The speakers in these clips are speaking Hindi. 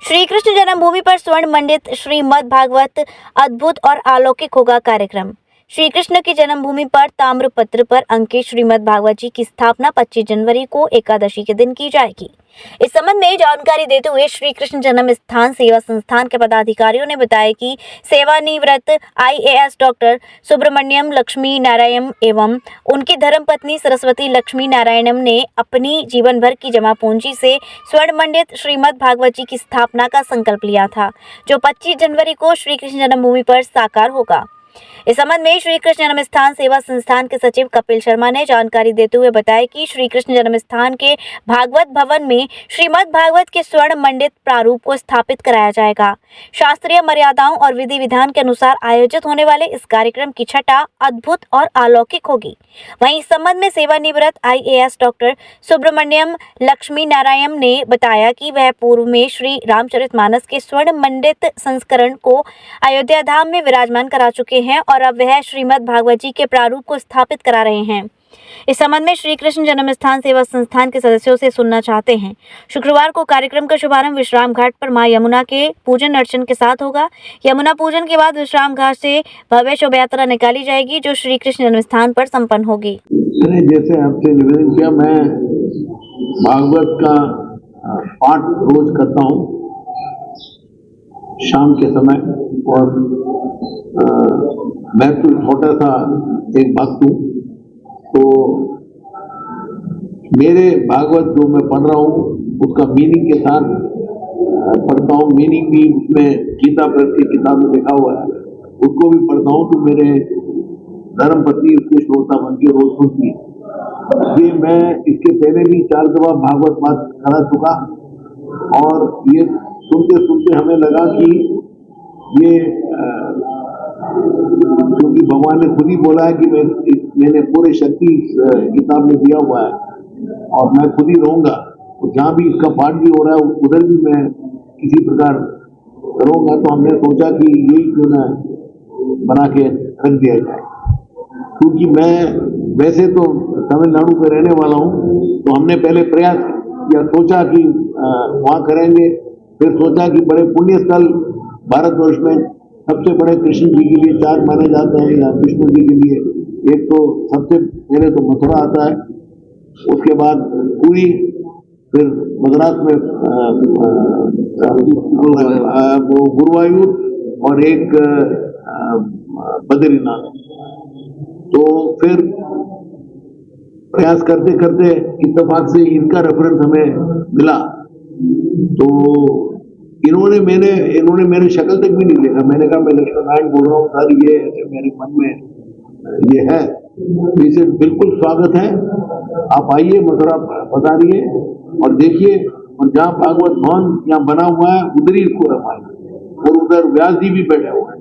श्री कृष्ण जन्मभूमि पर स्वर्ण मंडित श्रीमद् भागवत अद्भुत और अलौकिक होगा कार्यक्रम। श्री कृष्ण की जन्मभूमि पर ताम्रपत्र पर अंकित श्रीमद् भागवत जी की स्थापना 25 जनवरी को एकादशी के दिन की जाएगी। इस संबंध में जानकारी देते हुए श्री कृष्ण जन्म स्थान सेवा संस्थान के पदाधिकारियों ने बताया कि सेवानिवृत्त IAS डॉक्टर सुब्रमण्यम लक्ष्मी नारायण एवं उनकी धर्मपत्नी सरस्वती लक्ष्मी नारायणम ने अपनी जीवन भर की जमा पूंजी से स्वर्ण मंडित श्रीमद् भागवत जी की स्थापना का संकल्प लिया था, जो 25 जनवरी को श्री कृष्ण जन्मभूमि पर साकार होगा। इस संबंध में श्री कृष्ण जन्म स्थान सेवा संस्थान के सचिव कपिल शर्मा ने जानकारी देते हुए बताया कि श्री कृष्ण जन्म स्थान के भागवत भवन में श्रीमद् भागवत के स्वर्ण मंडित प्रारूप को स्थापित कराया जाएगा। शास्त्रीय मर्यादाओं और विधि विधान के अनुसार आयोजित होने वाले इस कार्यक्रम की छटा अद्भुत और अलौकिक होगी। वहीं इस संबंध में सेवानिवृत्त IAS डॉक्टर सुब्रमण्यम लक्ष्मी नारायण ने बताया कि वह पूर्व में श्री रामचरितमानस के स्वर्ण मंडित संस्करण को अयोध्या धाम में विराजमान करा चुके हैं और अब वह श्रीमद् भागवत जी के प्रारूप को स्थापित करा रहे हैं। इस संबंध में श्री कृष्ण जन्म स्थान सेवा संस्थान के सदस्यों से सुनना चाहते हैं। शुक्रवार को कार्यक्रम का शुभारंभ विश्राम घाट पर मां यमुना के पूजन अर्चन के साथ होगा। यमुना पूजन के बाद विश्राम घाट से भव्य शोभा यात्रा निकाली जाएगी, जो श्री कृष्ण जन्म स्थान पर संपन्न होगी। जैसे आपसे निवेदन किया, मैं भागवत का पाठ रोज करता हूँ शाम के समय, और मैं तो छोटा सा एक भक्त हूँ, तो मेरे भागवत जो मैं पढ़ रहा हूँ उसका मीनिंग के साथ पढ़ता हूँ। मीनिंग भी उसमें गीता प्रेस की किताब में लिखा हुआ है, उसको भी पढ़ता हूँ। तो मेरे धर्मपत्नी उसके श्रोता बन के रोज सुनती है। ये मैं इसके पहले भी 4 दफा भागवत पाठ करा चुका, और ये सुनते सुनते हमें लगा कि ये क्योंकि भगवान ने खुद ही बोला है कि मैंने पूरे शक्ति किताब में दिया हुआ है और मैं खुद ही रहूंगा, तो जहाँ भी इसका पाठ भी हो रहा है उधर भी मैं किसी प्रकार करूंगा। तो हमने सोचा कि यही क्यों ना बना के रख दिया जाए, क्योंकि मैं वैसे तो तमिलनाडु का रहने वाला हूँ। तो हमने पहले प्रयास या सोचा कि वहाँ करेंगे, फिर सोचा कि बड़े पुण्य स्थल भारतवर्ष में सबसे बड़े कृष्ण जी के लिए 4 माने जाते हैं, या विष्णु जी के लिए एक तो सबसे पहले तो मथुरा आता है, उसके बाद पुरी, फिर मद्रास में गुरुवायूर, और एक बद्रीनाथ। तो फिर प्रयास करते करते इत्तेफाक से इनका रेफरेंस हमें मिला। तो इन्होंने मेरे शक्ल तक भी नहीं देखा। मैंने कहा मैं लक्ष्मण नारायण बोल रहा हूँ सर, ये ऐसे मेरे मन में ये है। इसे बिल्कुल स्वागत है, आप आइए, मथुरा पधारिए और देखिए, और जहाँ भागवत भवन यहाँ बना हुआ है उधर ही इसको रखवाएंगे, और उधर व्यास जी भी बैठे हुए हैं।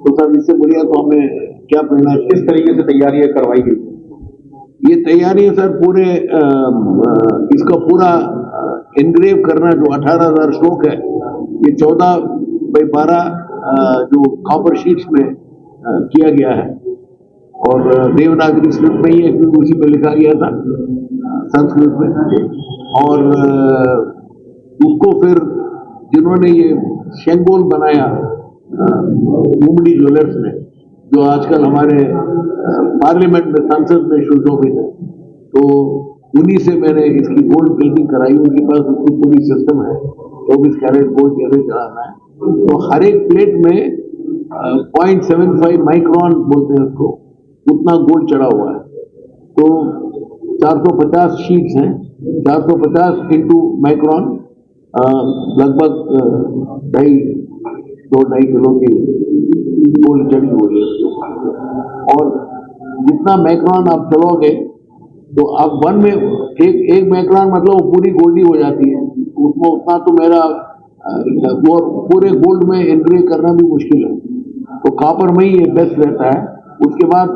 तो सर इससे बढ़िया तो हमें क्या प्रेरणा। किस तरीके से तैयारियां करवाई गई? ये तैयारी सर पूरे इसका पूरा एनग्रेव करना, जो 18,000 श्लोक है, ये 14x12 जो कॉपर शीट्स में किया गया है, और देवनागरी स्क्रिप्ट में ही है क्योंकि उसी में लिखा गया था संस्कृत में। और उसको फिर जिन्होंने ये शेंगोल बनाया मुंबई ज्वेलर्स ने, जो आजकल हमारे पार्लियामेंट में संसद में सुशोभित है, तो उन्हीं से मैंने इसकी गोल्ड प्लेटिंग कराई। उनके पास उसकी पूरी सिस्टम है, 24 कैरेट गोल्ड कैसे चढ़ाना है। तो हर एक प्लेट में 0.75 माइक्रोन बोलते हैं उसको, उतना गोल्ड चढ़ा हुआ है। तो 450 शीट्स हैं, 450 इंटू माइक्रोन, लगभग 2.5 किलो की गोल्ड चढ़ी हुई है। और जितना माइक्रोन आप चलोगे तो आप 1 में एक माइक्रोन मतलब पूरी गोल्डी हो जाती है। उसमें उतना तो मेरा वो पूरे गोल्ड में एंट्री करना भी मुश्किल है, तो कॉपर में ही ये बेस्ट रहता है। उसके बाद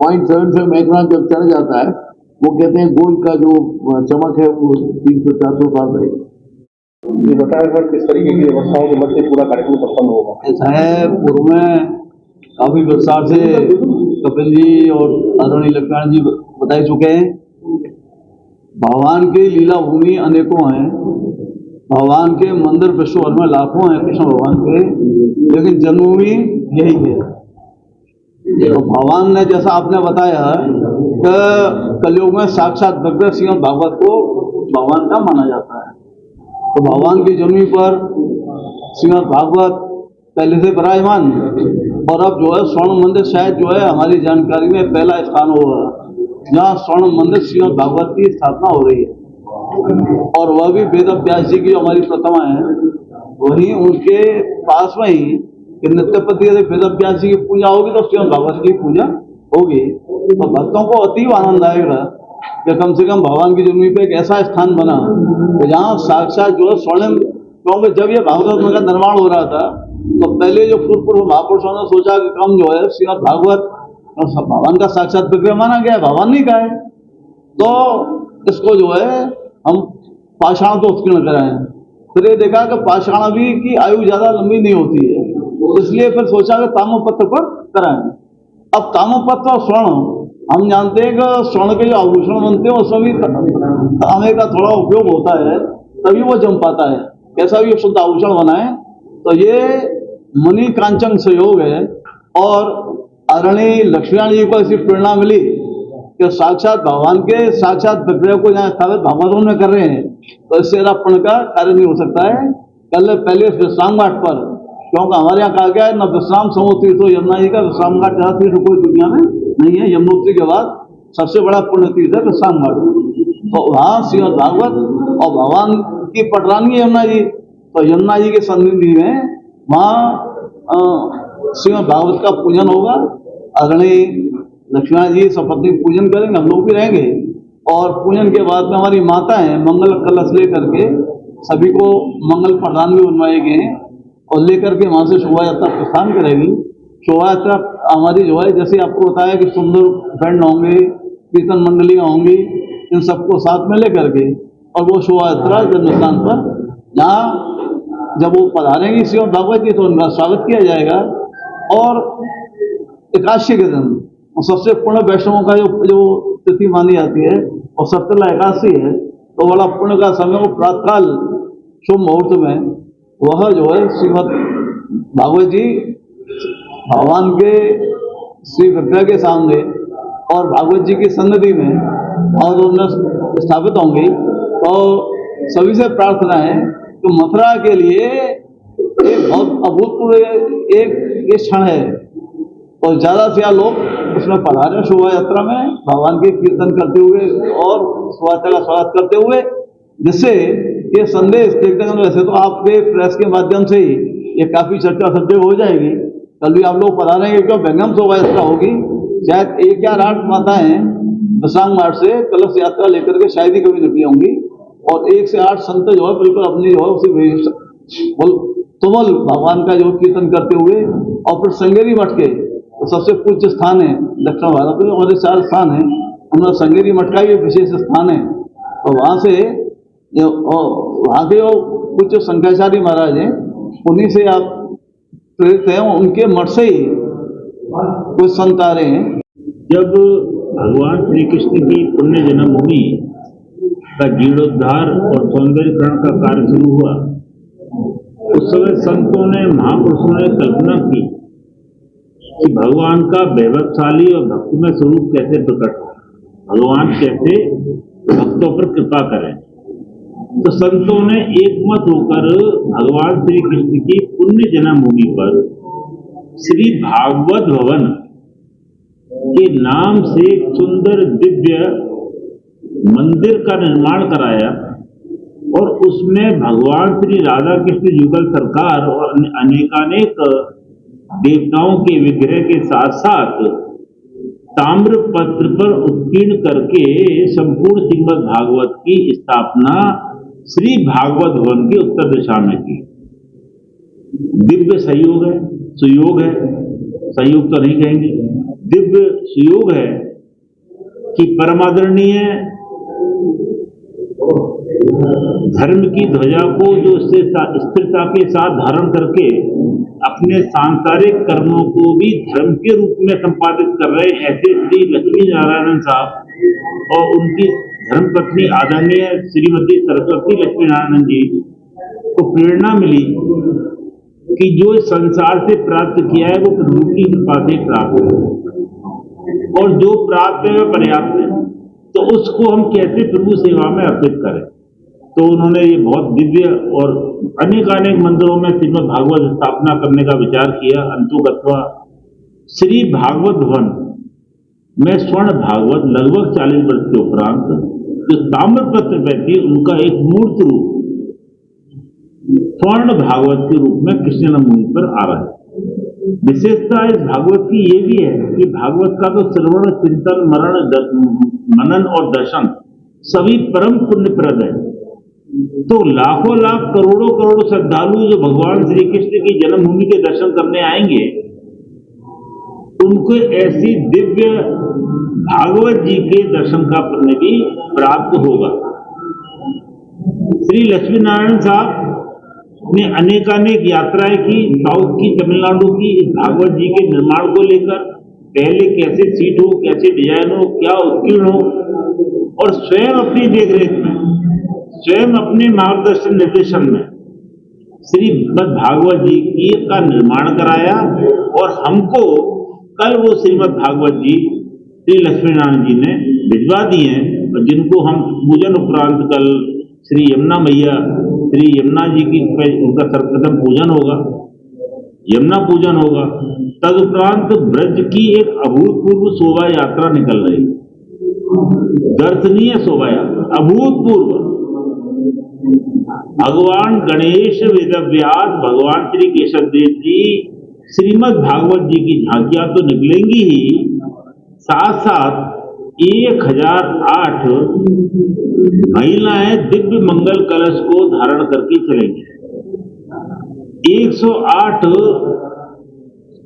0.75 माइक्रोन जब चढ़ जाता है, वो कहते हैं गोल्ड का जो चमक है वो 300-400 साल रहेगा। ये बताया सर किस तरीके की व्यवस्थाओं के मध्य पूरा कार्यक्रम संपन्न होगा? ऐसा है, पूर्व में काफी विस्तार से कपिल जी और आदरणीय लक्ष्मण जी बता चुके हैं। भगवान की लीला भूमि अनेकों हैं, भगवान के मंदिर विश्व भर में लाखों हैं कृष्ण भगवान के, लेकिन जन्मभूमि यही है। तो भगवान ने जैसा आपने बताया कि कलयुग में साक्षात विग्रह श्रीमद् भागवत को भगवान का माना जाता है। तो भगवान की जन्मभूमि पर श्रीमद् भागवत पहले से विराजमान, और अब जो है स्वर्ण मंदिर शायद जो है हमारी जानकारी में पहला स्थान होगा जहाँ स्वर्ण मंदिर श्रीमद् भागवत की स्थापना हो रही है। और वह भी वेद व्यास जी की जो हमारी प्रतिमा है, वही उनके पास में ही नित्यपति यदि वेद व्यास जी की पूजा होगी तो श्रीमद् भागवत की पूजा होगी। तो भक्तों को अतीव आनंद आएगा कि कम से कम भगवान की जन्मभूमि पे एक ऐसा स्थान बना जहाँ साक्षात जो है स्वर्णिम, क्योंकि जब ये भागवत का निर्माण हो रहा था तो पहले जो पूर्व महापुरुषों ने सोचा कि कम जो है श्रीमद् भागवत भगवान का साक्षात विग्रह माना गया है, भगवान नहीं का है, तो इसको जो है हम पाषाण तो उत्कीर्ण कराएं। फिर ये देखा कि पाषाण भी की आयु ज्यादा लंबी नहीं होती है, इसलिए फिर सोचा कि ताम्रपत्र पर कराएं। अब ताम्रपत्र और स्वर्ण, हम जानते हैं कि स्वर्ण के जो आभूषण बनते हैं उसमें भी तांबे का थोड़ा उपयोग होता है, तभी वो जम पाता है। कैसा भी शुद्ध आभूषण बनाए तो ये मणि कांचन संयोग है। और आदरणीय लक्ष्मीनारायण जी को ऐसी प्रेरणा मिली कि साक्षात भगवान के साक्षात विग्रह को यहाँ स्थापित भागवतों में कर रहे हैं, तो इससे ज्यादा पुण्य का कार्य नहीं हो सकता है। कल पहले विश्राम घाट पर, क्योंकि हमारे यहाँ कहा गया है न विश्राम समोतीर्थ, तो यमुना जी का विश्राम घाट जहाँ तीर्थ कोई दुनिया में नहीं है, यमुनोत्री के बाद सबसे बड़ा पुण्य तीर्थ है विश्राम घाट। तो वहाँ श्रीमद् भागवत और भगवान की पटरानी है यमुना जी, तो यमुना जी के सन्निधि में वहाँ श्रीमद् भागवत का पूजन होगा। आदरणीय लक्ष्मण जी सपत्नी पूजन करेंगे, हम लोग भी रहेंगे, और पूजन के बाद में हमारी माता है मंगल कलश लेकर के सभी को मंगल प्रदान भी बनवाए गए हैं, और लेकर के वहां से शोभा यात्रा प्रस्थान करेगी। शोभा यात्रा हमारी जो है जैसे आपको बताया कि सुंदर बैंड होंगे, कीर्तन मंडलियां होंगी, इन सबको साथ में लेकर के, और वो शोभा यात्रा जन्मस्थान पर जहाँ जब वो पधारेंगी श्रीमद् भागवत जी तो उनका स्वागत किया जाएगा। और एकादशी के दिन सबसे पुण्य वैष्णवों का जो तिथि मानी जाती है और सप्तला एकादशी है, तो बड़ा पुण्य का समय वो प्रातःकाल शुभ मुहूर्त में वह जो है श्रीमद् भागवत जी भगवान के श्री विग्रह के सामने और भागवत जी की सन्निधि में और उनमें स्थापित होंगे। तो सभी से प्रार्थना है कि मथुरा के लिए एक बहुत अभूतपूर्व एक क्षण है, और ज्यादा से ज्यादा लोग उसमें पधारे शोभा यात्रा में भगवान के कीर्तन करते हुए और शोभा यात्रा का स्वागत करते हुए, जिससे ये संदेश देखते हैं। वैसे तो आपके प्रेस के माध्यम से ही ये काफी चर्चा सब्जेक्ट हो जाएगी, कल भी आप लोग पधारेंगे क्यों व्यंगम शोभा यात्रा होगी। शायद 1 या 8 माताएं विश्राम घाट से कलश यात्रा लेकर के शायद ही कभी निकली होंगी, और 1 से 8 संत जो है बिल्कुल अपनी जो है उसी तुमल भगवान का जो कीर्तन करते हुए, और फिर संगेरी मठ के तो सबसे पूज्य स्थान है दक्षिण भारत में, हमारे 4 स्थान है, उनमें संगेरी मठ का भी विशेष स्थान है। तो वहां से वहां के जो पूज्य शंकराचार्य महाराज हैं, उन्हीं से आप प्रेरित हैं, उनके मठ से ही कुछ संत आ रहे हैं। जब भगवान श्री कृष्ण की पुण्य जन्मभूमि का जीर्णोद्धार और सौंदर्यीकरण का कार्य शुरू हुआ, उस समय संतों ने महापुरुषों ने कल्पना की कि भगवान का वैभवशाली और भक्तिमय स्वरूप कैसे प्रकट हो, भगवान कैसे भक्तों पर कृपा करें। तो संतों ने एकमत होकर भगवान श्री कृष्ण की पुण्य जन्मभूमि पर श्री भागवत भवन के नाम से एक सुंदर दिव्य मंदिर का निर्माण कराया, और उसमें भगवान श्री राधा कृष्ण युगल सरकार और अनेकानेक देवताओं के विग्रह के साथ साथ ताम्र पत्र पर उत्कीर्ण करके संपूर्ण श्रीमद् भागवत की स्थापना श्री भागवत भवन के उत्तर दिशा में की। दिव्य संयोग है, सुयोग है, संयोग तो नहीं कहेंगे, दिव्य सुयोग है कि परमादरणीय धर्म की ध्वजा को जो स्थिरता के साथ धारण करके अपने सांसारिक कर्मों को भी धर्म के रूप में संपादित कर रहे ऐसे श्री लक्ष्मी नारायण साहब और उनकी धर्मपत्नी आदरणीय श्रीमती सरस्वती लक्ष्मी नारायण जी को प्रेरणा मिली कि जो इस संसार से प्राप्त किया है वो प्रभु की कृपा से प्राप्त है और जो प्राप्त है वह पर्याप्त है, तो उसको हम कैसे प्रभु सेवा में अर्पित करें। तो उन्होंने ये बहुत दिव्य और अनेक मंदिरों में श्रीमद् भागवत स्थापना करने का विचार किया। अंतुगत्वा श्री भागवत भवन में स्वर्ण भागवत लगभग 40 वर्ष के उपरांत जो ताम्रपत्र पे थी उनका एक मूर्त रूप स्वर्ण भागवत के रूप में कृष्ण जन्मभूमि पर आ रहा है। विशेषता इस भागवत की ये भी है कि भागवत का तो श्रवण, चिंतन, मनन और दर्शन सभी परम पुण्यप्रद है। तो लाखों लाख करोड़ों श्रद्धालु जो भगवान श्री कृष्ण की जन्मभूमि के दर्शन करने आएंगे, उनको ऐसी दिव्य भागवत जी के दर्शन का पुण्य भी प्राप्त होगा। श्री लक्ष्मी नारायण साहब ने अनेकानेक यात्राएं की, साउथ की, तमिलनाडु की, इस भागवत जी के निर्माण को लेकर। पहले कैसे सीट हो, कैसे डिजाइन हो, क्या उत्कीर्ण हो, और स्वयं अपनी देखरेख में, स्वयं अपने मार्गदर्शन निर्देशन में श्रीमद् भागवत जी की का निर्माण कराया। और हमको कल वो श्रीमद् भागवत जी श्री लक्ष्मी नारायण जी ने भिजवा दिए हैं, और जिनको हम पूजन उपरांत कल श्री यमुना मैया, श्री यमुना जी की उनका सर्वप्रथम पूजन होगा, यमुना पूजन होगा। तदुपरांत ब्रज की एक अभूतपूर्व शोभा यात्रा निकल रही, दर्शनीय शोभा यात्रा, अभूतपूर्व। भगवान गणेश, वेदव्यास, भगवान श्री केशव देव जी, श्रीमद् भागवत जी की झांकियां तो निकलेंगी ही, साथ साथ 1008 महिलाएं दिव्य मंगल कलश को धारण करके चलेंगे। 108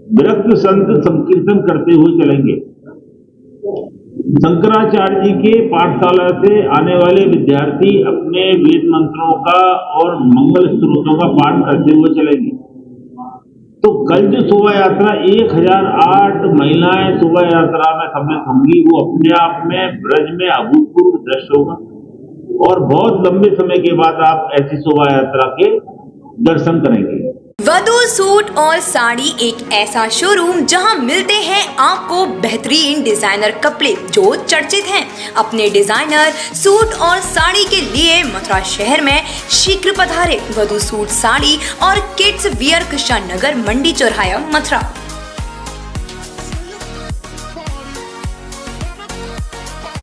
विरक्त संत संकीर्तन करते हुए चलेंगे। शंकराचार्य जी के पाठशाला से आने वाले विद्यार्थी अपने वेद मंत्रों का और मंगल स्तोत्रों का पाठ करते हुए चलेंगे। तो कल जो शोभा यात्रा 1008 महिलाएं शोभा यात्रा में सम्मिलित होंगी, वो अपने आप में ब्रज में अभूतपूर्व दृश्य होगा, और बहुत लंबे समय के बाद आप ऐसी शोभा यात्रा के दर्शन करेंगे। वधू सूट और साड़ी एक ऐसा शोरूम जहां मिलते हैं आपको बेहतरीन डिजाइनर कपड़े जो चर्चित हैं। अपने डिजाइनर सूट और साड़ी के लिए मथुरा शहर में शीघ्र पधारे। वधू सूट, साड़ी और किड्स वियर, कृष्णा नगर, मंडी चौराहा, मथुरा।